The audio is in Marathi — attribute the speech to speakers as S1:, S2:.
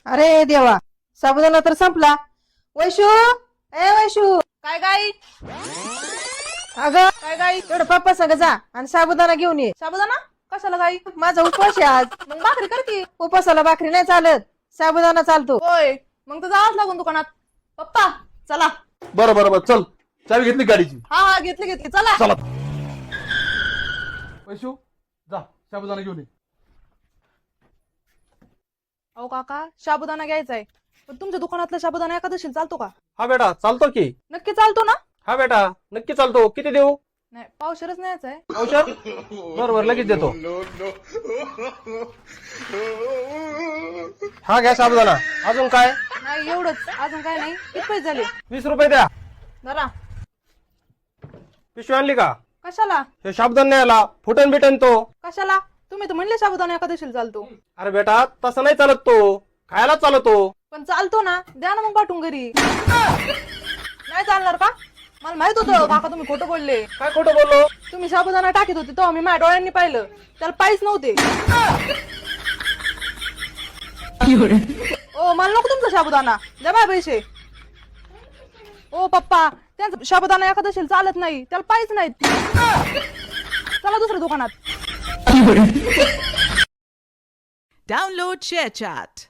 S1: अरे देवा, साबुदाणा तर संपला. वैशू, ए वैशू,
S2: काय गाई
S1: अगं
S2: काय गाई
S1: तेवढं पप्पा संग जा आणि साबुदाणा घेऊन ये.
S2: साबुदाणा कशाला गाई?
S1: माझा उपवास आहे आज.
S2: मग भाकरी कर की.
S1: उपवासाला भाकरी नाही चालत, साबुदाणा चालतो.
S2: होय, मग तर जावंच लागून दुकानात. पप्पा चला.
S3: बरं बरं बरं, चल. चावी घेतली गाडीची?
S2: हा हा, घेतली चला.
S3: चला. वैशू, जा साबुदाणा घेऊन ये.
S2: अहो काका, साबुदाणा घ्यायचा आहे, पण तुमच्या दुकानातला साबुदाणा एकादशीला चालतो का?
S4: हा बेटा चालतो की.
S2: नक्की चालतो ना?
S4: हा बेटा नक्की चालतो. किती देऊ?
S2: नाही, पावशेरच न्यायचा आहे.
S4: औषध बरोबर लगेच देतो. हा घ्या साबुदाणा. अजून काय?
S2: नाही एवढंच, अजून काय नाही. किती पैसे झाले?
S4: 20 रुपये द्या.
S2: जरा.
S4: पिशवी आणली का?
S2: कशाला?
S4: हे साबुदाणा न्यायला फुटन बिटन तो.
S2: कशाला? तुम्ही तर म्हणले साबुदाणा एकादशीला चालतो.
S4: अरे बेटा तसं नाही चालत तो, खायला चालतो.
S2: पण चालतो ना, द्या ना मग पाठवून घरी. नाही चालणार का? मला माहित होतं काका तुम्ही खोटं बोलले.
S4: काय खोटं बोललो?
S2: तुम्ही साबुदाणा टाकीत होते तेव्हा मी माझ्या डोळ्यांनी पाहिलं, त्याला पायच नव्हते. ओ मला नको तुमचा साबुदाणा, द्या बाय पैसे. ओ पप्पा, त्यांचा साबुदाणा एखादशीला चालत नाही, त्याला पायच नाहीत. चला दुसऱ्या दुकानात.
S5: Download ShareChat.